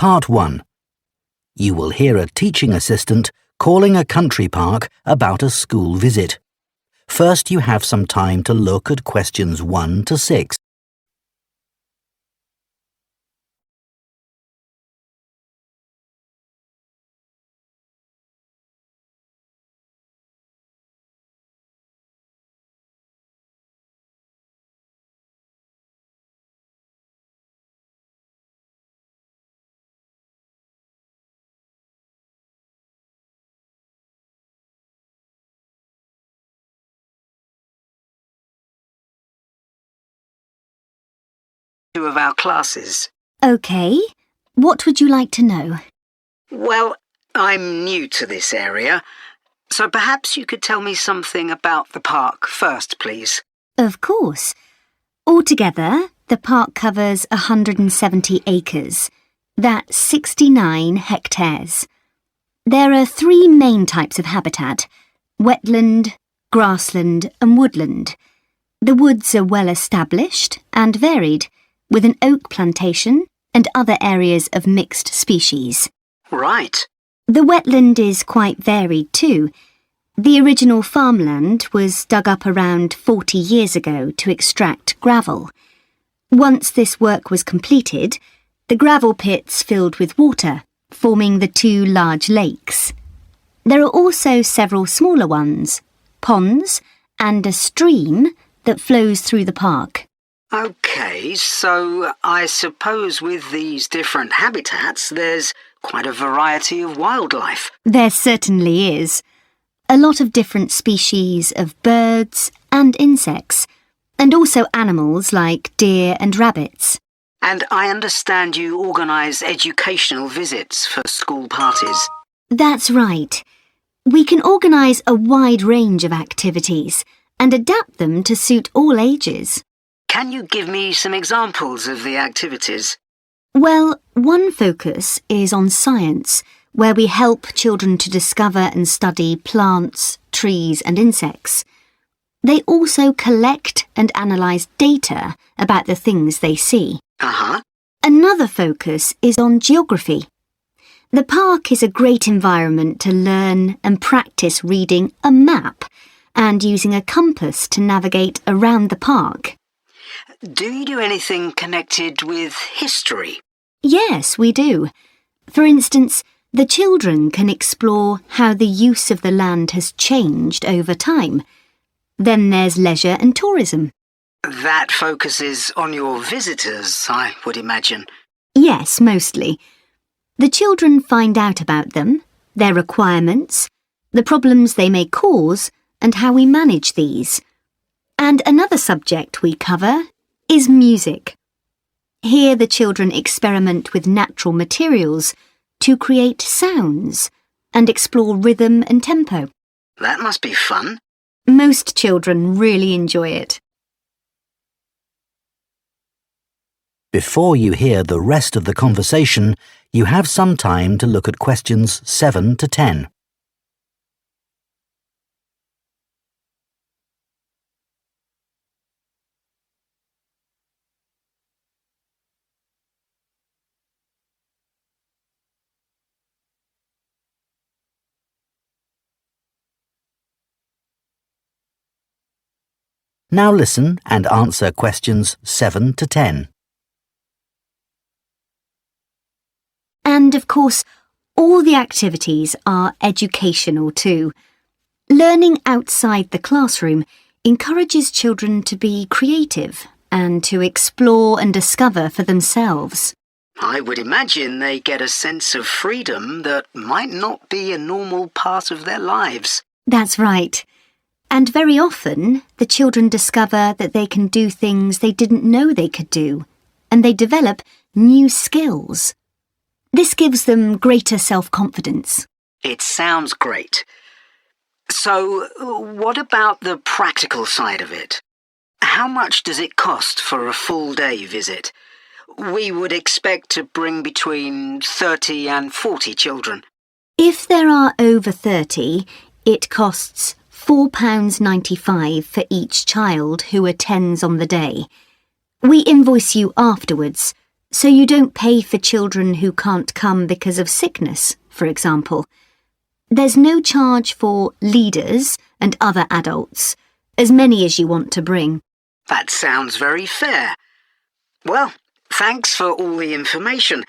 Part 1. You will hear a teaching assistant calling a country park about a school visit. First, you have some time to look at questions 1 to 6. Two of our classes. OK. What would you like to know? Well, I'm new to this area, so perhaps you could tell me something about the park first, please. Of course. Altogether, the park covers 170 acres. That's 69 hectares. There are 3 main types of habitat: wetland, grassland and woodland. The woods are well established and varied, with an oak plantation and other areas of mixed species. Right. The wetland is quite varied too. The original farmland was dug up around 40 years ago to extract gravel. Once this work was completed, the gravel pits filled with water, forming the 2 large lakes. There are also several smaller ones, ponds, and a stream that flows through the park. OK, so I suppose with these different habitats, there's quite a variety of wildlife. There certainly is. A lot of different species of birds and insects, and also animals like deer and rabbits. And I understand you organise educational visits for school parties. That's right. We can organise a wide range of activities and adapt them to suit all ages. Can you give me some examples of the activities? Well, one focus is on science, where we help children to discover and study plants, trees and insects. They also collect and analyse data about the things they see. Another focus is on geography. The park is a great environment to learn and practice reading a map and using a compass to navigate around the park. Do you do anything connected with history? Yes, we do. For instance, the children can explore how the use of the land has changed over time. Then there's leisure and tourism. That focuses on your visitors, I would imagine. Yes, mostly. The children find out about them, their requirements, the problems they may cause, and how we manage these. And another subject we cover is music. Here the children experiment with natural materials to create sounds and explore rhythm and tempo. That must be fun. Most children really enjoy it. Before you hear the rest of the conversation, you have some time to look at questions 7 to 10. Now listen and answer questions 7 to 10. And of course, all the activities are educational too. Learning outside the classroom encourages children to be creative and to explore and discover for themselves. I would imagine they get a sense of freedom that might not be a normal part of their lives. That's right. And very often, the children discover that they can do things they didn't know they could do, and they develop new skills. This gives them greater self-confidence. It sounds great. So, what about the practical side of it? How much does it cost for a full-day visit? We would expect to bring between 30 and 40 children. If there are over 30, it costs £4.95 for each child who attends on the day. We invoice you afterwards, So you don't pay for children who can't come because of sickness, for example. There's no charge for leaders and other adults, as many as you want to bring. That sounds very fair. Well, thanks for all the information.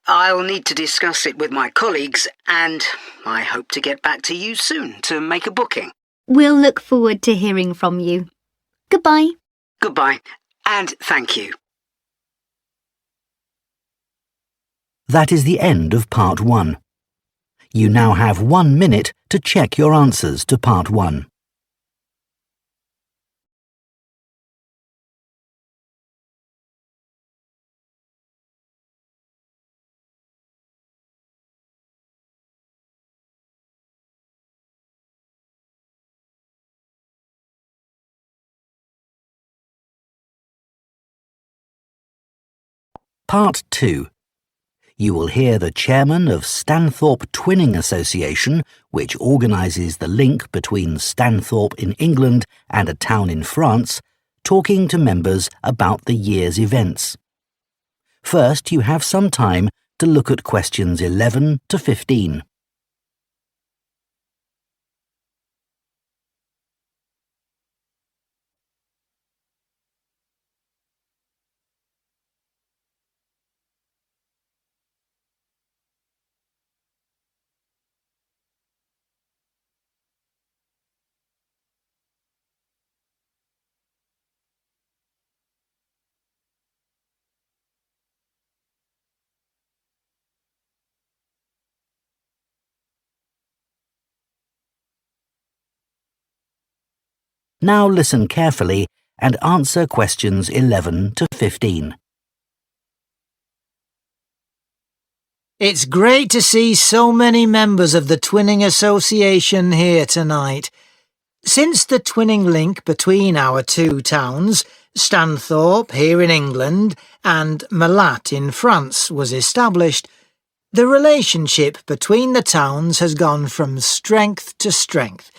I'll need to discuss it with my colleagues, and I hope to get back to you soon to make a booking. We'll look forward to hearing from you. Goodbye. Goodbye, and thank you. That is the end of Part 1. You now have 1 minute to check your answers to Part 1. Part 2. You will hear the chairman of Stanthorpe Twinning Association, which organises the link between Stanthorpe in England and a town in France, talking to members about the year's events. First, you have some time to look at questions 11 to 15. Now listen carefully and answer questions 11 to 15. It's great to see so many members of the Twinning Association here tonight. Since the twinning link between our two towns, Stanthorpe here in England and Malat in France, was established, the relationship between the towns has gone from strength to strength.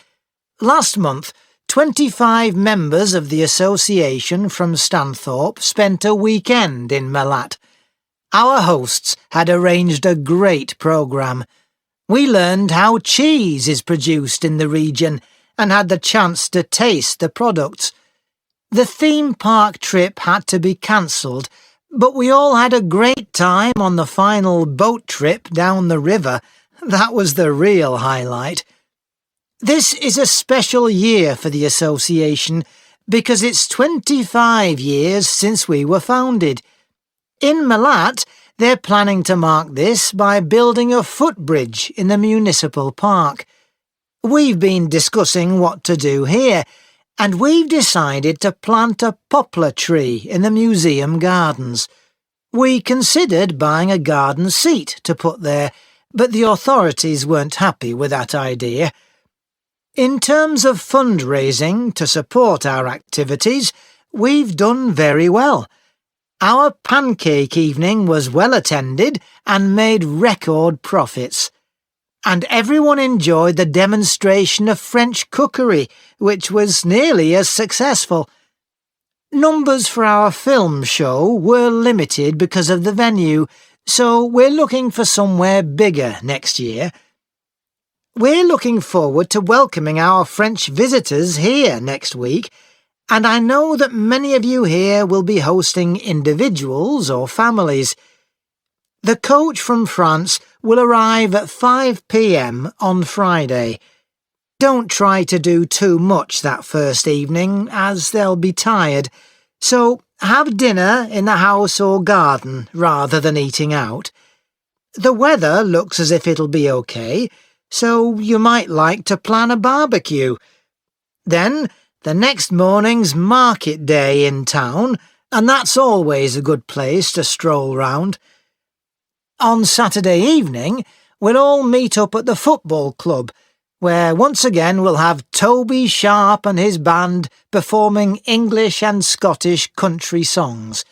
Last month, 25 members of the association from Stanthorpe spent a weekend in Malat. Our hosts had arranged a great programme. We learned how cheese is produced in the region and had the chance to taste the products. The theme park trip had to be cancelled, but we all had a great time on the final boat trip down the river. That was the real highlight. This is a special year for the association because it's 25 years since we were founded. In Malat, they're planning to mark this by building a footbridge in the municipal park. We've been discussing what to do here, and we've decided to plant a poplar tree in the museum gardens. We considered buying a garden seat to put there, but the authorities weren't happy with that idea. In terms of fundraising to support our activities, we've done very well. Our pancake evening was well attended and made record profits. And everyone enjoyed the demonstration of French cookery, which was nearly as successful. Numbers for our film show were limited because of the venue, so we're looking for somewhere bigger next year. We're looking forward to welcoming our French visitors here next week, and I know that many of you here will be hosting individuals or families. The coach from France will arrive at 5 p.m. on Friday. Don't try to do too much that first evening, as they'll be tired, so have dinner in the house or garden rather than eating out. The weather looks as if it'll be okay, so you might like to plan a barbecue. Then, the next morning's market day in town, and that's always a good place to stroll round. On Saturday evening, we'll all meet up at the football club, where once again we'll have Toby Sharp and his band performing English and Scottish country songs.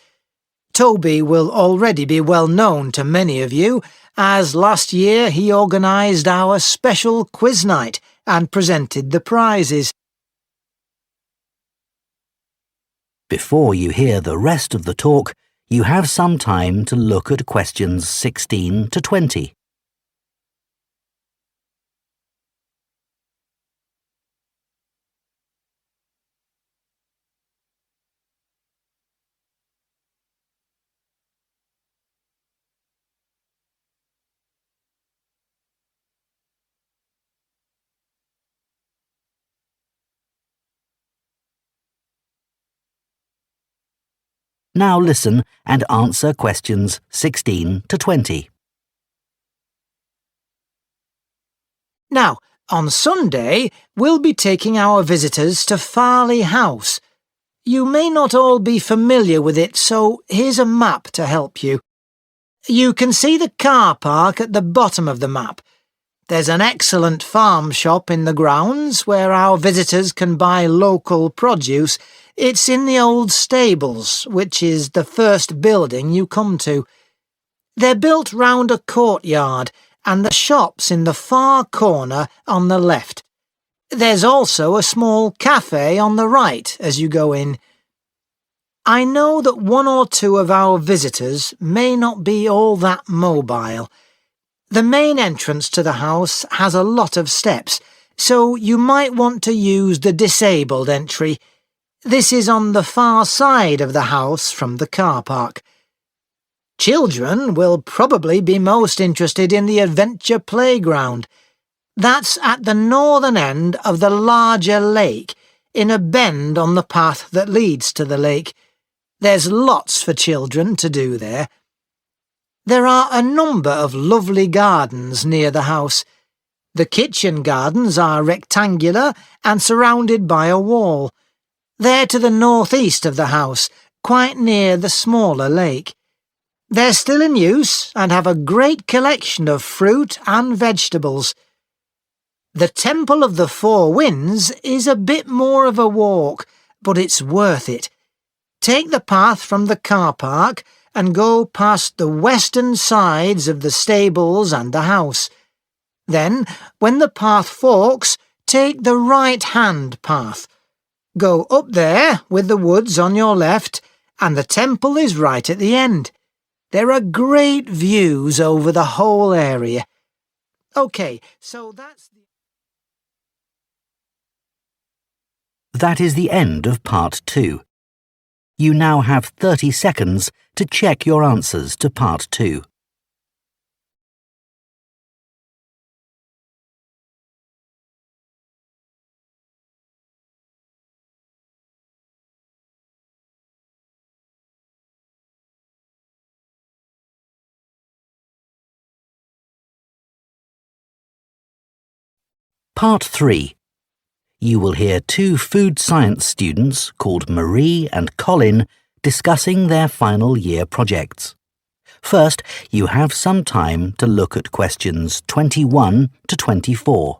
Toby will already be well known to many of you, as last year he organised our special quiz night and presented the prizes. Before you hear the rest of the talk, You have some time to look at questions 16 to 20. Now listen and answer questions 16 to 20. Now, on Sunday, we'll be taking our visitors to Farley House. You may not all be familiar with it, so here's a map to help you. You can see the car park at the bottom of the map. There's an excellent farm shop in the grounds where our visitors can buy local produce. It's in the old stables, which is the first building you come to. They're built round a courtyard, and the shop's in the far corner on the left. There's also a small cafe on the right as you go in. I know that one or two of our visitors may not be all that mobile. The main entrance to the house has a lot of steps, so you might want to use the disabled entry. This is on the far side of the house from the car park. Children will probably be most interested in the adventure playground. That's at the northern end of the larger lake, in a bend on the path that leads to the lake. There's lots for children to do there. There are a number of lovely gardens near the house. The kitchen gardens are rectangular and surrounded by a wall. They're to the northeast of the house, quite near the smaller lake. They're still in use and have a great collection of fruit and vegetables. The Temple of the Four Winds is a bit more of a walk, but it's worth it. Take the path from the car park and go past the western sides of the stables and the house. Then, when the path forks, take the right-hand path. Go up there with the woods on your left, and the temple is right at the end. There are great views over the whole area. OK, so that's... That is the end of part 2. You now have 30 seconds to check your answers to part 2. Part 3. You will hear two food science students called Marie and Colin discussing their final year projects. First, you have some time to look at questions 21 to 24.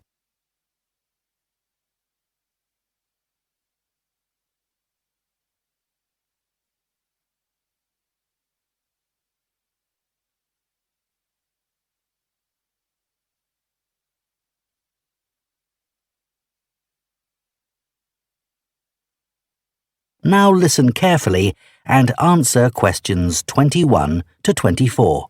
Now listen carefully and answer questions 21 to 24.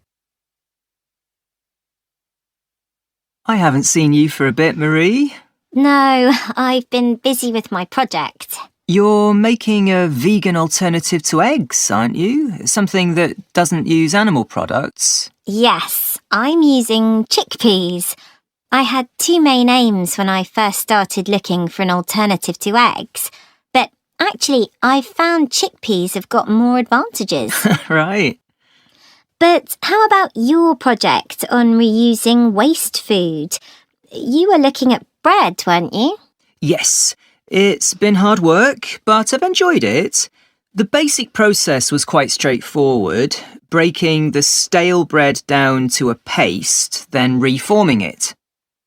I haven't seen you for a bit, Marie. No, I've been busy with my project. You're making a vegan alternative to eggs, aren't you? Something that doesn't use animal products. Yes, I'm using chickpeas. I had two main aims when I first started looking for an alternative to eggs, but actually I found chickpeas have got more advantages. Right. But how about your project on reusing waste food? You were looking at bread, weren't you? Yes, it's been hard work, but I've enjoyed it. The basic process was quite straightforward, breaking the stale bread down to a paste, then reforming it.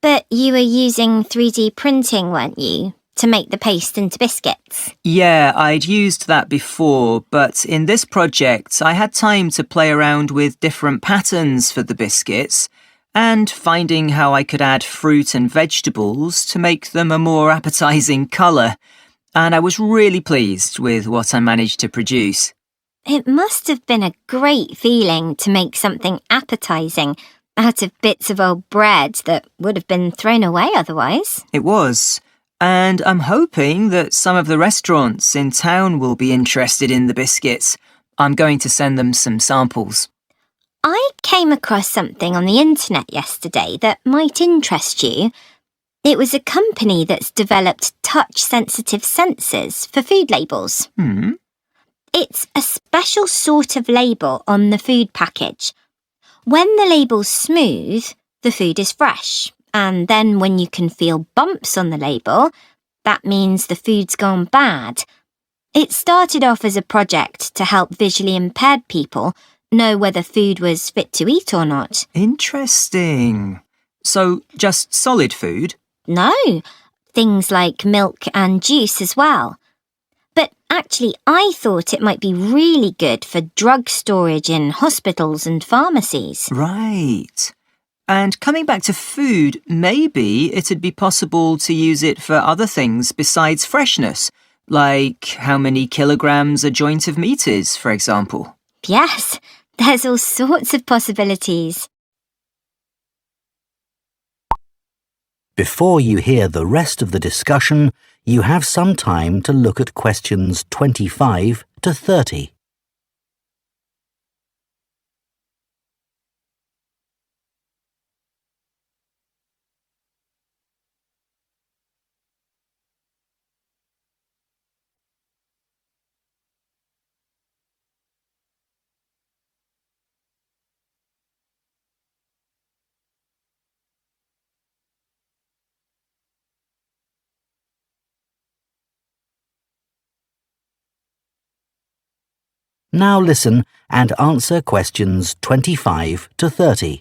But you were using 3D printing, weren't you, to make the paste into biscuits? Yeah, I'd used that before, but in this project I had time to play around with different patterns for the biscuits and finding how I could add fruit and vegetables to make them a more appetising colour, and I was really pleased with what I managed to produce. It must have been a great feeling to make something appetizing out of bits of old bread that would have been thrown away otherwise. It was. And I'm hoping that some of the restaurants in town will be interested in the biscuits. I'm going to send them some samples. I came across something on the internet yesterday that might interest you. It was a company that's developed touch-sensitive sensors for food labels. It's a special sort of label on the food package. When the label's smooth, the food is fresh. And then when you can feel bumps on the label, that means the food's gone bad. It started off as a project to help visually impaired people know whether food was fit to eat or not. Interesting. So, just solid food? No, things like milk and juice as well. But actually, I thought it might be really good for drug storage in hospitals and pharmacies. Right. And coming back to food, maybe it'd be possible to use it for other things besides freshness, like how many kilograms a joint of meat is, for example. Yes, there's all sorts of possibilities. Before you hear the rest of the discussion, you have some time to look at questions 25 to 30. Now listen and answer questions 25 to 30.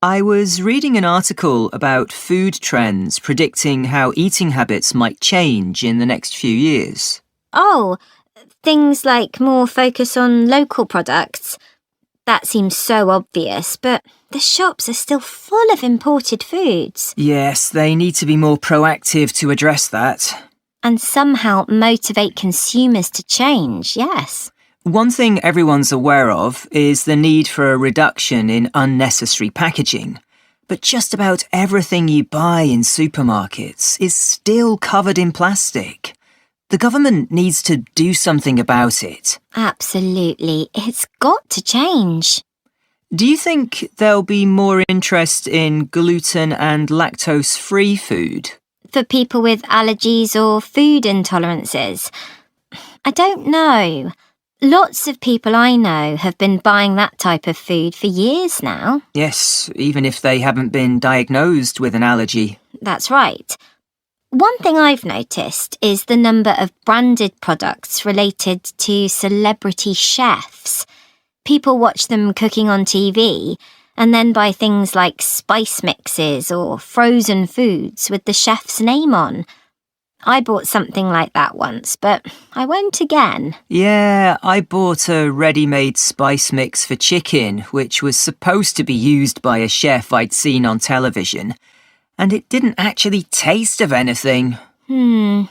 I was reading an article about food trends predicting how eating habits might change in the next few years. Oh, things like more focus on local products. That seems so obvious, but the shops are still full of imported foods. Yes, they need to be more proactive to address that. And somehow motivate consumers to change, yes. One thing everyone's aware of is the need for a reduction in unnecessary packaging. But just about everything you buy in supermarkets is still covered in plastic. The government needs to do something about it. Absolutely. It's got to change. Do you think there'll be more interest in gluten and lactose-free food? For people with allergies or food intolerances? I don't know. Lots of people I know have been buying that type of food for years now. Yes, even if they haven't been diagnosed with an allergy. That's right. One thing I've noticed is the number of branded products related to celebrity chefs. People watch them cooking on TV and then buy things like spice mixes or frozen foods with the chef's name on. I bought something like that once, but I won't again. Yeah, I bought a ready-made spice mix for chicken, which was supposed to be used by a chef I'd seen on television. And it didn't actually taste of anything. Did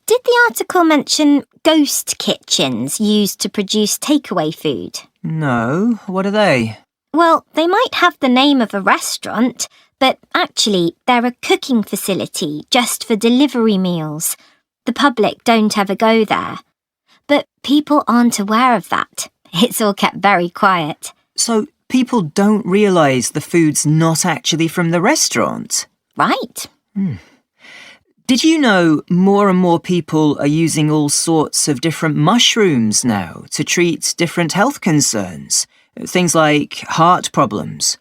the article mention ghost kitchens used to produce takeaway food? No, what are they? Well, they might have the name of a restaurant, but actually they're a cooking facility just for delivery meals. The public don't ever go there. But people aren't aware of that. It's all kept very quiet. So people don't realise the food's not actually from the restaurant? Right. Did you know more and more people are using all sorts of different mushrooms now to treat different health concerns? Things like heart problems.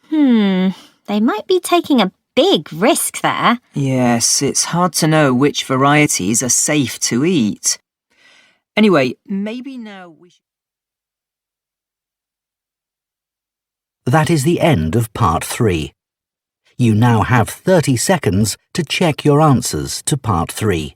They might be taking a big risk there. Yes, it's hard to know which varieties are safe to eat. Anyway, maybe now we should... That is the end of part 3. You now have 30 seconds to check your answers to part 3.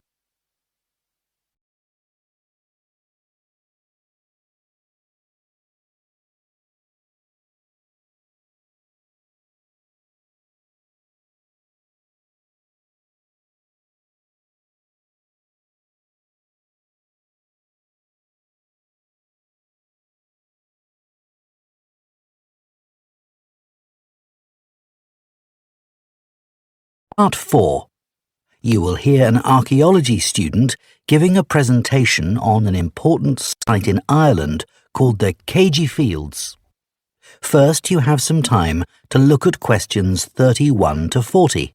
Part 4. You will hear an archaeology student giving a presentation on an important site in Ireland called the Cambridge Fields. First, you have some time to look at questions 31 to 40.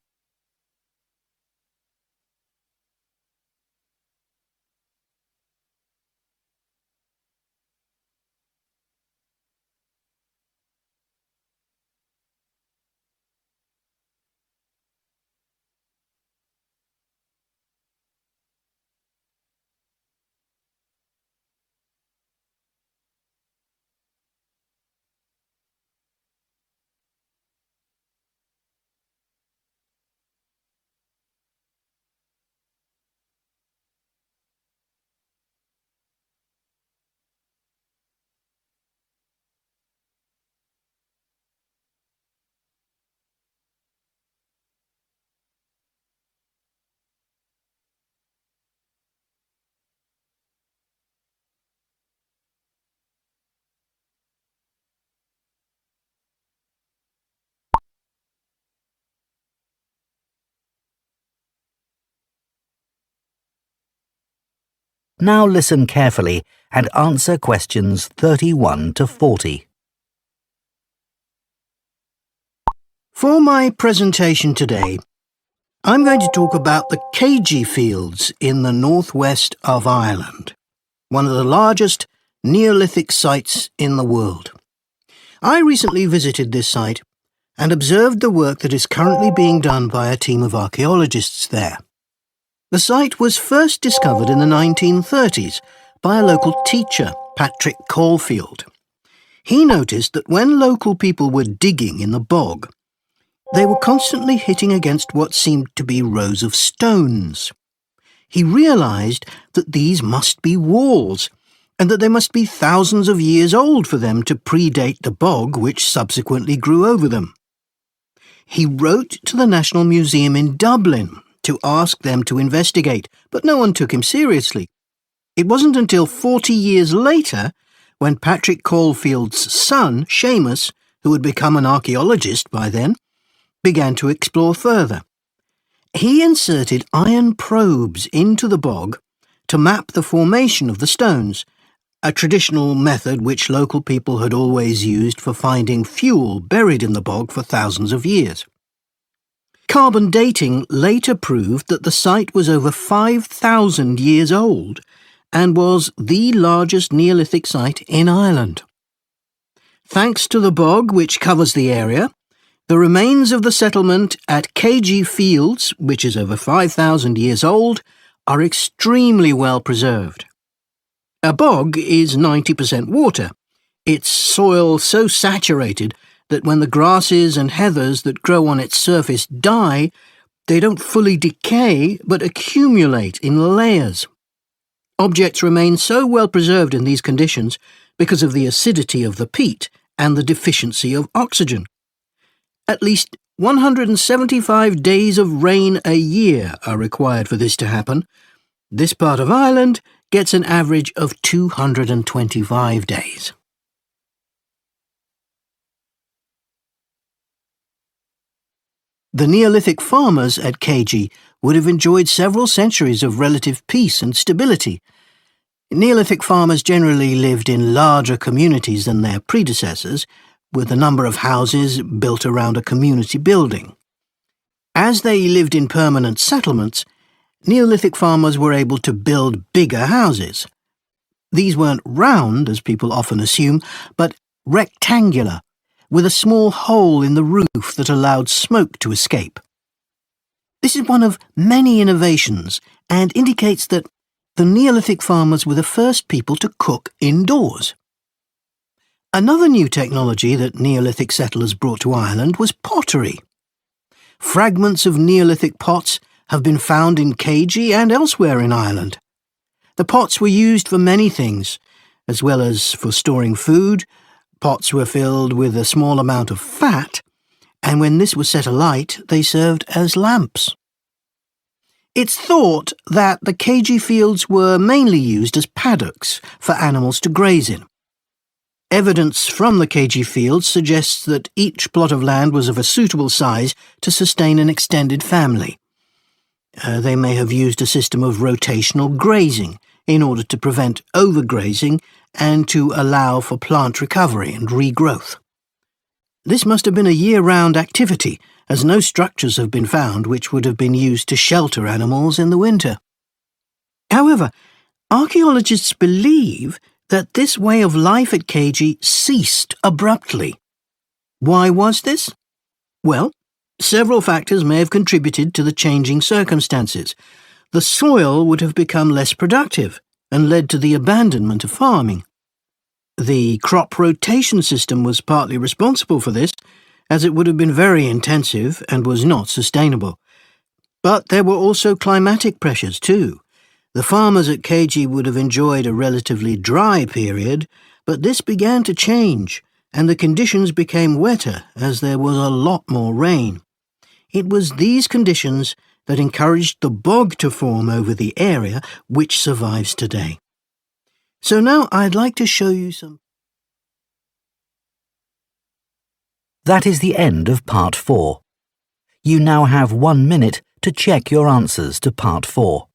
Now listen carefully and answer questions 31 to 40. For my presentation today, I'm going to talk about the Cambridge Fields in the northwest of Ireland, one of the largest Neolithic sites in the world. I recently visited this site and observed the work that is currently being done by a team of archaeologists there. The site was first discovered in the 1930s by a local teacher, Patrick Caulfield. He noticed that when local people were digging in the bog, they were constantly hitting against what seemed to be rows of stones. He realised that these must be walls, and that they must be thousands of years old for them to predate the bog which subsequently grew over them. He wrote to the National Museum in Dublin to ask them to investigate, but no one took him seriously. It wasn't until 40 years later, when Patrick Caulfield's son, Seamus, who had become an archaeologist by then, began to explore further. He inserted iron probes into the bog to map the formation of the stones, a traditional method which local people had always used for finding fuel buried in the bog for thousands of years. Carbon dating later proved that the site was over 5,000 years old and was the largest Neolithic site in Ireland. Thanks to the bog which covers the area, the remains of the settlement at Cambridge Fields, which is over 5,000 years old, are extremely well preserved. A bog is 90% water, its soil so saturated that when the grasses and heathers that grow on its surface die, they don't fully decay but accumulate in layers. Objects remain so well preserved in these conditions because of the acidity of the peat and the deficiency of oxygen. At least 175 days of rain a year are required for this to happen. This part of Ireland gets an average of 225 days. The Neolithic farmers at Cambridge would have enjoyed several centuries of relative peace and stability. Neolithic farmers generally lived in larger communities than their predecessors, with a number of houses built around a community building. As they lived in permanent settlements, Neolithic farmers were able to build bigger houses. These weren't round, as people often assume, but rectangular, with a small hole in the roof that allowed smoke to escape. This is one of many innovations and indicates that the Neolithic farmers were the first people to cook indoors. Another new technology that Neolithic settlers brought to Ireland was pottery. Fragments of Neolithic pots have been found in Cambridge and elsewhere in Ireland. The pots were used for many things, as well as for storing food. Pots were filled with a small amount of fat, and when this was set alight, they served as lamps. It's thought that the Cambridge Fields were mainly used as paddocks for animals to graze in. Evidence from the KG fields suggests that each plot of land was of a suitable size to sustain an extended family. They may have used a system of rotational grazing in order to prevent overgrazing and to allow for plant recovery and regrowth. This must have been a year-round activity, as no structures have been found which would have been used to shelter animals in the winter. However, archaeologists believe that this way of life at KG ceased abruptly. Why was this? Well, several factors may have contributed to the changing circumstances. The soil would have become less productive and led to the abandonment of farming. The crop rotation system was partly responsible for this, as it would have been very intensive and was not sustainable. But there were also climatic pressures too. The farmers at KG would have enjoyed a relatively dry period, but this began to change, and the conditions became wetter as there was a lot more rain. It was these conditions that encouraged the bog to form over the area, which survives today. So now I'd like to show you some... That is the end of Part 4. You now have 1 minute to check your answers to Part 4.